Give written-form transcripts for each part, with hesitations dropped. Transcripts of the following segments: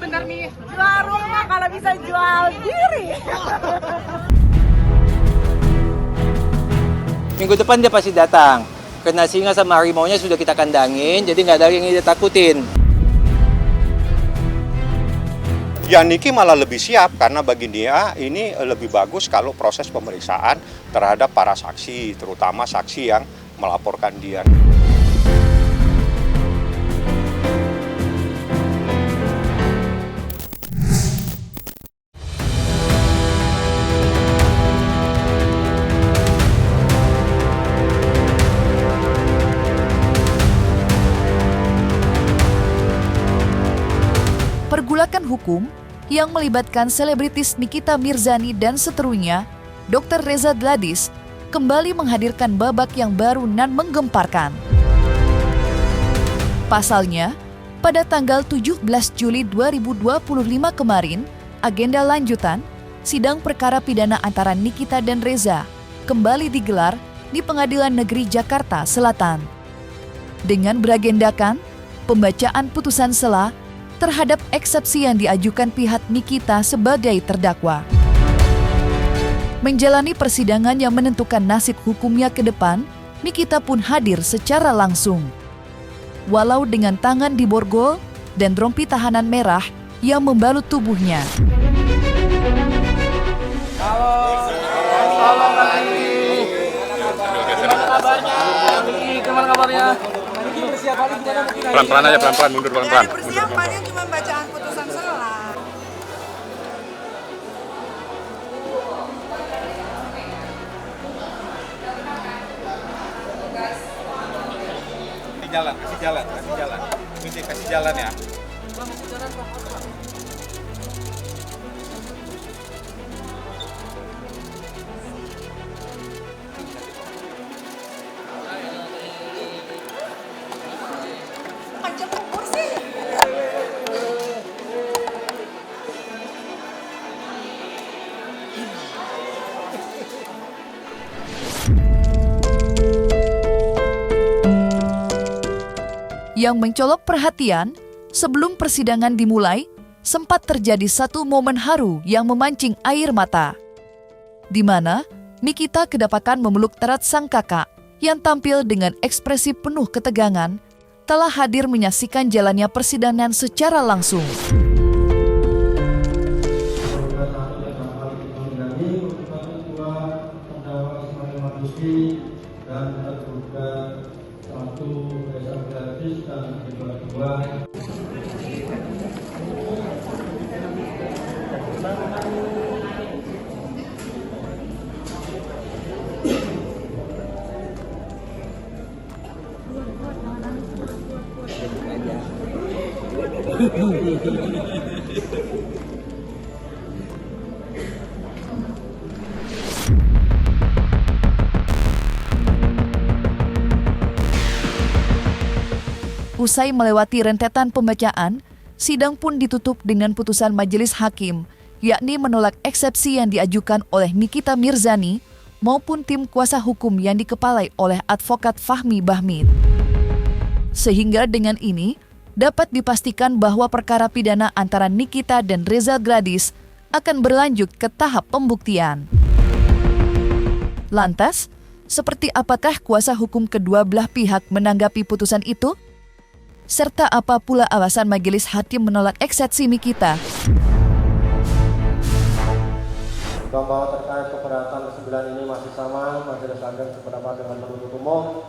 benar nih? Jual rumah kalau bisa jual diri. Minggu depan dia pasti datang. Karena singa sama harimaunya sudah kita kandangin, jadi nggak ada yang dia takutin. Ya Niki malah lebih siap karena bagi dia ini lebih bagus kalau proses pemeriksaan terhadap para saksi, terutama saksi yang melaporkan dia. Pergulakan hukum yang melibatkan selebritis Nikita Mirzani dan seterunya, Dr. Reza Gladys, kembali menghadirkan babak yang baru dan menggemparkan. Pasalnya, pada tanggal 17 Juli 2025 kemarin, agenda lanjutan sidang perkara pidana antara Nikita dan Reza kembali digelar di Pengadilan Negeri Jakarta Selatan. Dengan beragendakan pembacaan putusan sela terhadap eksepsi yang diajukan pihak Nikita sebagai terdakwa. Menjalani persidangan yang menentukan nasib hukumnya ke depan, Nikita pun hadir secara langsung. Walau dengan tangan di borgol dan rompi tahanan merah yang membalut tubuhnya. Halo Niki. Gimana kabarnya? Niki, gimana kabarnya? Pelan-pelan aja, pelan-pelan, mundur pelan-pelan. Persiapannya cuma bacaan putusan sela. Kasih jalan. Kunci kasih jalan ya. Panjang umur sih. Yang mencolok perhatian, sebelum persidangan dimulai, sempat terjadi satu momen haru yang memancing air mata. Di mana Nikita kedapatan memeluk erat sang kakak yang tampil dengan ekspresi penuh ketegangan, telah hadir menyaksikan jalannya persidangan secara langsung. Dan terduga satu Reza Gladys dan kedua-dua Usai melewati rentetan pembacaan, sidang pun ditutup dengan putusan majelis hakim, yakni menolak eksepsi yang diajukan oleh Nikita Mirzani maupun tim kuasa hukum yang dikepalai oleh advokat Fahmi Bahmid. Sehingga dengan ini, dapat dipastikan bahwa perkara pidana antara Nikita dan Reza Gladys akan berlanjut ke tahap pembuktian. Lantas, seperti apakah kuasa hukum kedua belah pihak menanggapi putusan itu? Serta apa pula alasan majelis hakim menolak eksepsi Nikita? bahwa terkait keberatan ke-9 ini masih sama, majelis hakim sependapat dengan penuntut umum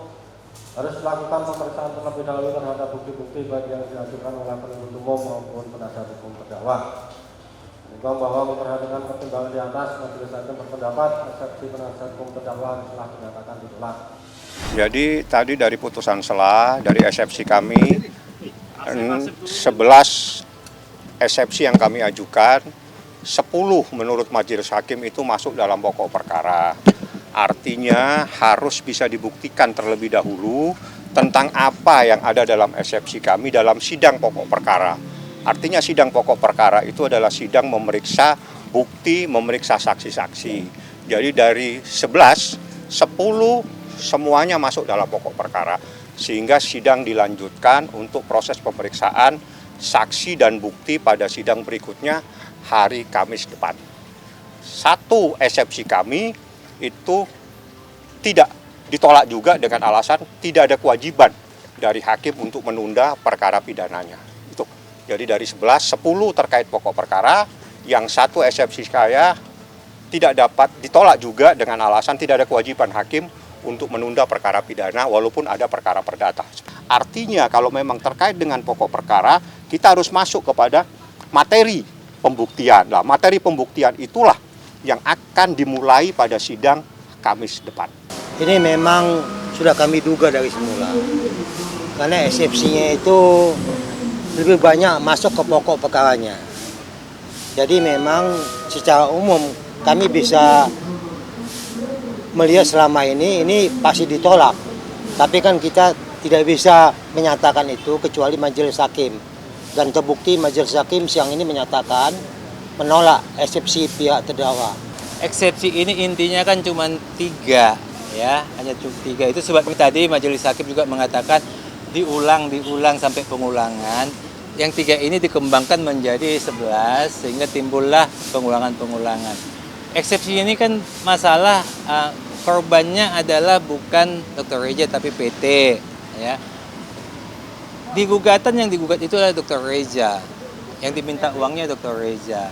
harus melakukan pemeriksaan terlebih dahulu terhadap bukti-bukti baik yang diajukan oleh penuntut umum maupun penasihat hukum terdakwa. Juga bahwa memperhatikan pertimbangan di atas, majelis hakim berpendapat eksepsi penasihat hukum terdakwa telah dinyatakan ditolak. Jadi tadi dari putusan sela, dari eksepsi kami, 11 eksepsi yang kami ajukan, 10 menurut majelis hakim itu masuk dalam pokok perkara. Artinya harus bisa dibuktikan terlebih dahulu tentang apa yang ada dalam eksepsi kami dalam sidang pokok perkara. Artinya sidang pokok perkara itu adalah sidang memeriksa bukti, memeriksa saksi-saksi. Jadi dari 11, 10 semuanya masuk dalam pokok perkara, sehingga sidang dilanjutkan untuk proses pemeriksaan saksi dan bukti pada sidang berikutnya hari Kamis depan. Satu eksepsi kami itu tidak ditolak juga dengan alasan tidak ada kewajiban dari hakim untuk menunda perkara pidananya. Itu. Jadi dari 11, 10 terkait pokok perkara, yang satu eksepsi saya tidak dapat ditolak juga dengan alasan tidak ada kewajiban hakim untuk menunda perkara pidana walaupun ada perkara perdata. Artinya kalau memang terkait dengan pokok perkara, kita harus masuk kepada materi pembuktian. Nah, materi pembuktian itulah yang akan dimulai pada sidang Kamis depan. Ini memang sudah kami duga dari semula. Karena eksepsinya itu lebih banyak masuk ke pokok perkaranya. Jadi memang secara umum kami bisa melihat selama ini pasti ditolak. Tapi kan kita tidak bisa menyatakan itu kecuali majelis hakim. Dan terbukti majelis hakim siang ini menyatakan menolak eksepsi pihak terdakwa. Eksepsi ini intinya kan cuma 3, ya, hanya cuma 3. Itu sebab tadi majelis hakim juga mengatakan diulang sampai pengulangan. Yang 3 ini dikembangkan menjadi 11 sehingga timbullah pengulangan. Eksepsi ini kan masalah korbannya adalah bukan Dr. Reza tapi PT, ya. Di gugatan yang digugat itu adalah Dr. Reza, yang diminta uangnya Dr. Reza.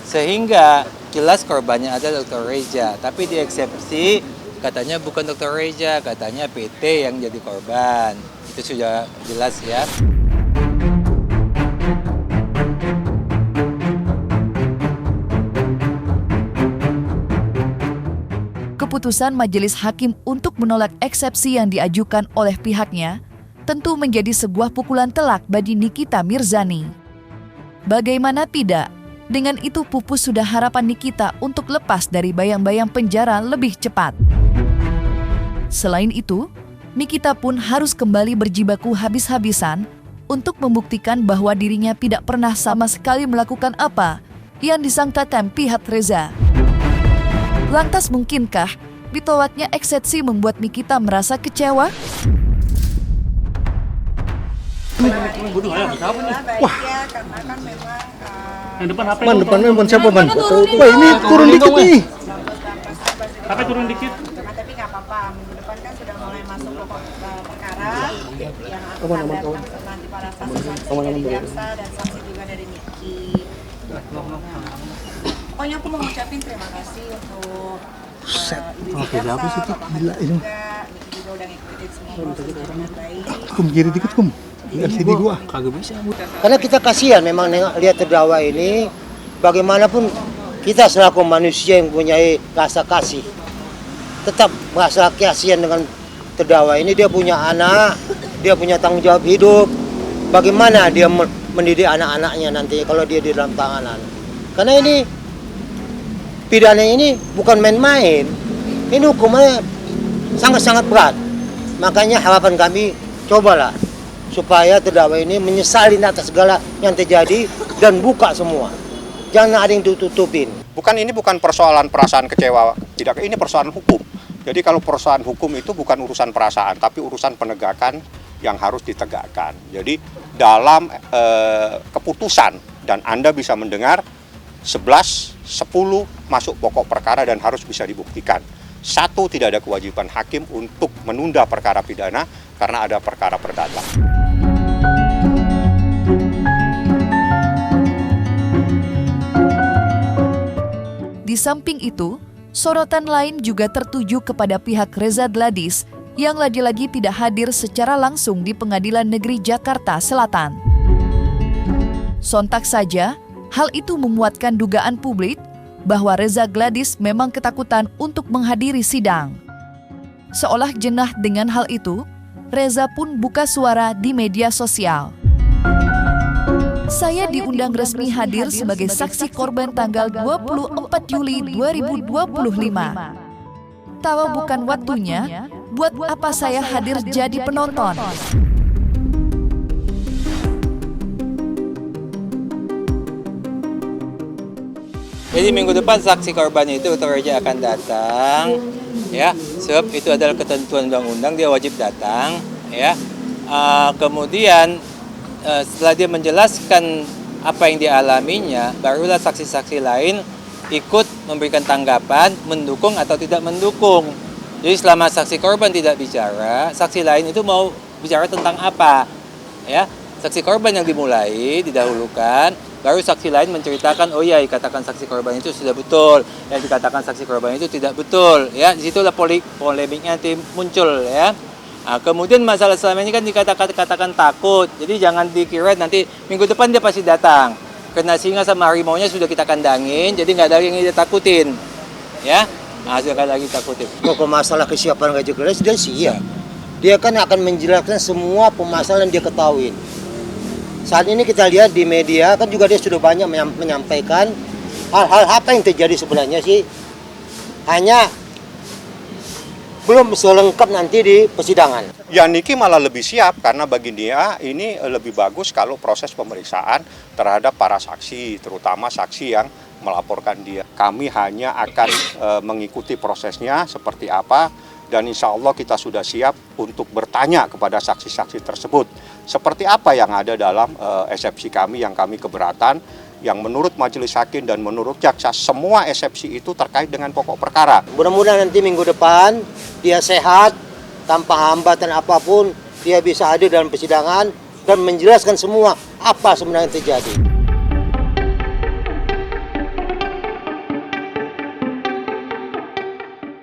Sehingga jelas korbannya ada Dr. Reza, tapi di eksepsi katanya bukan Dr. Reza, katanya PT yang jadi korban. Itu sudah jelas, ya. Keputusan majelis hakim untuk menolak eksepsi yang diajukan oleh pihaknya tentu menjadi sebuah pukulan telak bagi Nikita Mirzani. Bagaimana tidak, dengan itu pupus sudah harapan Nikita untuk lepas dari bayang-bayang penjara lebih cepat. Selain itu, Nikita pun harus kembali berjibaku habis-habisan untuk membuktikan bahwa dirinya tidak pernah sama sekali melakukan apa yang disangkakan pihak Reza. Lantas mungkinkah ditolaknya eksepsi membuat Nikita merasa kecewa? Wah, karena kan memang Yang depan HP. Depan siapa, Man? Wah, ini turun dikit nih. HP turun dikit. tapi nggak apa-apa. Minggu depan kan sudah mulai masuk pokok perkara yang akan datang nanti para saksi-saksi dari jaksa dan saksi juga dari Niki. Pokoknya aku mau ngucapin terima kasih untuk ibu jaksa, Bapak juga, Niki juga udah ngikutin semua proses dengan baik. Kiri dikit, LCD gua. Karena kita kasihan memang lihat terdakwa ini, bagaimanapun kita selaku manusia yang punya rasa kasih, tetap merasa kasihan dengan terdakwa ini. Dia punya anak, dia punya tanggung jawab hidup. Bagaimana dia mendidik anak-anaknya nanti kalau dia di dalam tahanan? Karena ini pidana ini bukan main-main. Ini hukumannya sangat-sangat berat. Makanya harapan kami, cobalah supaya terdakwa ini menyesali atas segala yang terjadi dan buka semua. Jangan ada yang ditutupin. Ini bukan persoalan perasaan kecewa, tidak, ini persoalan hukum. Jadi kalau persoalan hukum itu bukan urusan perasaan, tapi urusan penegakan yang harus ditegakkan. Jadi dalam keputusan, dan Anda bisa mendengar 11, 10 masuk pokok perkara dan harus bisa dibuktikan. 1, tidak ada kewajiban hakim untuk menunda perkara pidana karena ada perkara perdata. Di samping itu, sorotan lain juga tertuju kepada pihak Reza Gladys yang lagi-lagi tidak hadir secara langsung di Pengadilan Negeri Jakarta Selatan. Sontak saja, hal itu memuatkan dugaan publik bahwa Reza Gladys memang ketakutan untuk menghadiri sidang. Seolah jenah dengan hal itu, Reza pun buka suara di media sosial. Saya diundang resmi hadir sebagai saksi korban tanggal 24 Juli 2025. Tahu bukan waktunya, buat apa saya hadir jadi penonton? Jadi minggu depan saksi korban itu Dr. Reza akan datang, ya, sebab itu adalah ketentuan undang-undang, dia wajib datang, ya. Kemudian setelah dia menjelaskan apa yang dialaminya, barulah saksi-saksi lain ikut memberikan tanggapan, mendukung atau tidak mendukung. Jadi selama saksi korban tidak bicara, saksi lain itu mau bicara tentang apa? Ya, saksi korban yang dimulai, didahulukan, baru saksi lain menceritakan, oh iya, dikatakan saksi korban itu sudah betul, yang dikatakan saksi korban itu tidak betul. Ya, disitulah polemiknya nanti muncul, ya. Nah, kemudian masalah selama ini kan dikatakan takut, jadi jangan dikira nanti minggu depan dia pasti datang. Karena singa sama harimaunya sudah kita kandangin, jadi nggak ada yang dia takutin, ya. Nah, sudah nggak lagi takutin. Kalau masalah kesiapan Gajah Gelis, dia siap. Dia kan akan menjelaskan semua permasalahan yang dia ketahui. Saat ini kita lihat di media kan juga dia sudah banyak menyampaikan hal-hal apa yang terjadi sebenarnya sih. Hanya belum selengkap nanti di persidangan. Ya Niki malah lebih siap karena bagi dia ini lebih bagus kalau proses pemeriksaan terhadap para saksi, terutama saksi yang melaporkan dia. Kami hanya akan mengikuti prosesnya seperti apa dan insya Allah kita sudah siap untuk bertanya kepada saksi-saksi tersebut. Seperti apa yang ada dalam eksepsi kami yang kami keberatan, yang menurut majelis hakim dan menurut jaksa semua eksepsi itu terkait dengan pokok perkara. Mudah-mudahan nanti minggu depan dia sehat, tanpa hambatan apapun, dia bisa hadir dalam persidangan dan menjelaskan semua apa sebenarnya yang terjadi.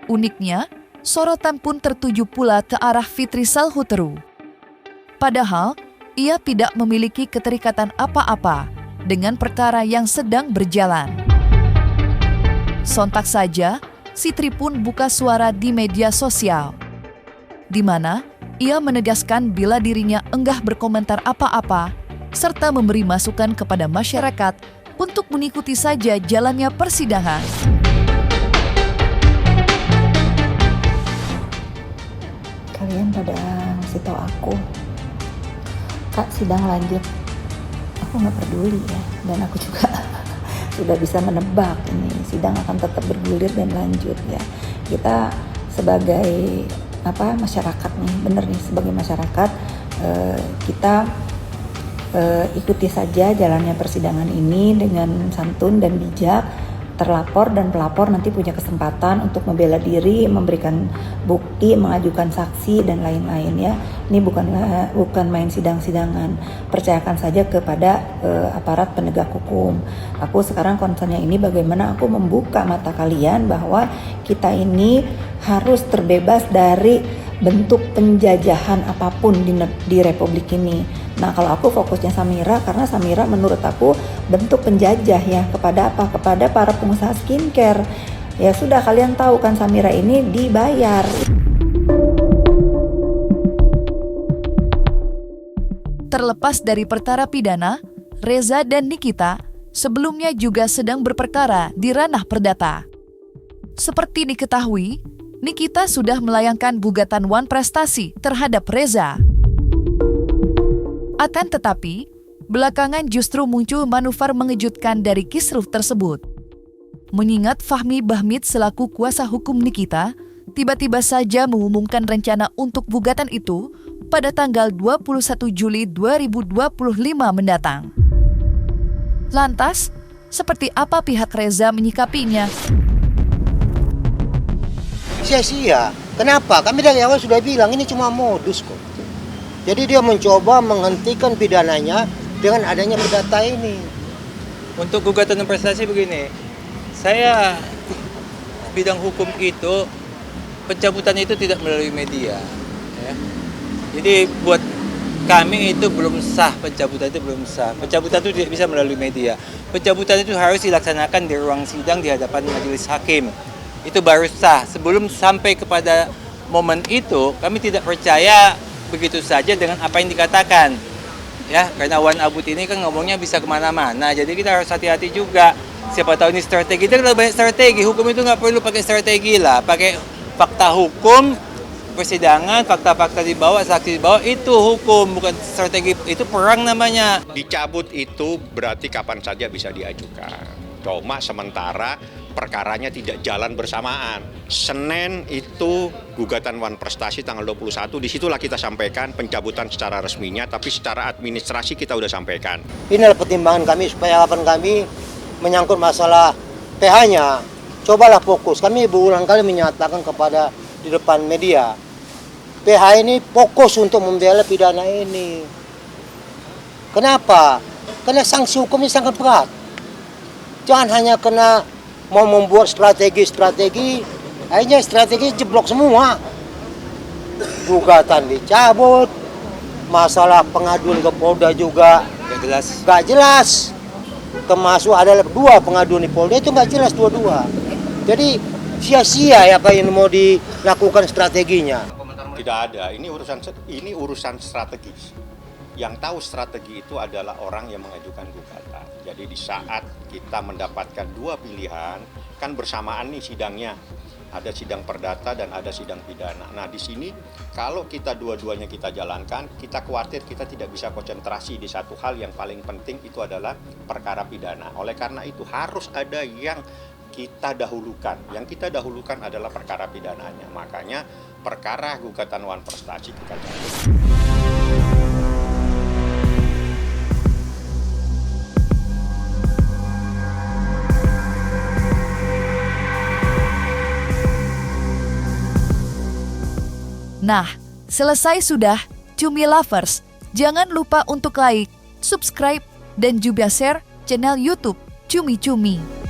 Uniknya, sorotan pun tertuju pula ke arah Fitri Salhuteru. Padahal, ia tidak memiliki keterikatan apa-apa dengan perkara yang sedang berjalan. Sontak saja, Fitri pun buka suara di media sosial, di mana ia menegaskan bila dirinya enggak berkomentar apa-apa, serta memberi masukan kepada masyarakat untuk mengikuti saja jalannya persidangan. Kalian pada ngasih tahu aku, Kak, sidang lanjut. Aku nggak peduli ya, dan aku juga sudah bisa menebak ini sidang akan tetap bergulir dan lanjut ya. Kita sebagai masyarakat nih, bener nih sebagai masyarakat kita ikuti saja jalannya persidangan ini dengan santun dan bijak. Terlapor dan pelapor nanti punya kesempatan untuk membela diri, memberikan bukti, mengajukan saksi dan lain-lain ya. Ini bukan main sidang-sidangan. Percayakan saja kepada aparat penegak hukum. Aku sekarang concernnya ini bagaimana aku membuka mata kalian bahwa kita ini harus terbebas dari bentuk penjajahan apapun di Republik ini. Nah, kalau aku fokusnya Samira, karena Samira menurut aku bentuk penjajah ya kepada apa? Kepada para pengusaha skincare. Ya sudah, kalian tahu kan Samira ini dibayar. Terlepas dari perkara pidana, Reza dan Nikita sebelumnya juga sedang berperkara di ranah perdata. Seperti diketahui, Nikita sudah melayangkan gugatan Wan Prestasi terhadap Reza. Akan tetapi, belakangan justru muncul manuver mengejutkan dari kisruh tersebut. Mengingat Fahmi Bahmid selaku kuasa hukum Nikita, tiba-tiba saja mengumumkan rencana untuk gugatan itu pada tanggal 21 Juli 2025 mendatang. Lantas, seperti apa pihak Reza menyikapinya? Sia-sia. Kenapa? Kami dari awal sudah bilang ini cuma modus kok. Jadi dia mencoba menghentikan pidananya dengan adanya perdata ini. Untuk gugatan dan prestasi begini, saya bidang hukum itu pencabutan itu tidak melalui media. Ya. Jadi buat kami itu belum sah, pencabutan itu belum sah. Pencabutan itu tidak bisa melalui media. Pencabutan itu harus dilaksanakan di ruang sidang di hadapan majelis hakim. Itu baru sah. Sebelum sampai kepada momen itu, kami tidak percaya begitu saja dengan apa yang dikatakan. Ya, karena Wan Abud ini kan ngomongnya bisa kemana-mana. Jadi kita harus hati-hati juga. Siapa tahu ini strategi. Kita kalau banyak strategi. Hukum itu nggak perlu pakai strategi lah. Pakai fakta hukum, persidangan, fakta-fakta dibawa, saksi dibawa, itu hukum, bukan strategi. Itu perang namanya. Dicabut itu berarti kapan saja bisa diajukan. Cuma sementara perkaranya tidak jalan bersamaan. Senin itu gugatan Wan Prestasi tanggal 21, disitulah kita sampaikan pencabutan secara resminya, tapi secara administrasi kita udah sampaikan. Inilah pertimbangan kami supaya harapan kami menyangkut masalah PH-nya. Cobalah fokus, kami berulang kali menyatakan kepada di depan media, PH ini fokus untuk membela pidana ini. Kenapa? Karena sanksi hukumnya sangat berat. Jangan hanya kena mau membuat strategi, akhirnya strategi jeblok semua. Gugatan dicabut, masalah pengaduan ke Polda juga gak jelas. Termasuk ada 2 pengaduan di Polda itu gak jelas dua-dua. Jadi sia-sia ya apa yang mau dilakukan strateginya. Tidak ada, ini urusan strategis. Yang tahu strategi itu adalah orang yang mengajukan gugatan. Jadi di saat kita mendapatkan 2 pilihan, kan bersamaan nih sidangnya. Ada sidang perdata dan ada sidang pidana. Nah di sini kalau kita dua-duanya kita jalankan, kita khawatir kita tidak bisa konsentrasi di satu hal yang paling penting, itu adalah perkara pidana. Oleh karena itu harus ada yang kita dahulukan. Yang kita dahulukan adalah perkara pidananya. Makanya perkara gugatan Wan Prestasi kita cabut. Nah, selesai sudah Cumi Lovers. Jangan lupa untuk like, subscribe, dan juga share channel YouTube Cumi Cumi.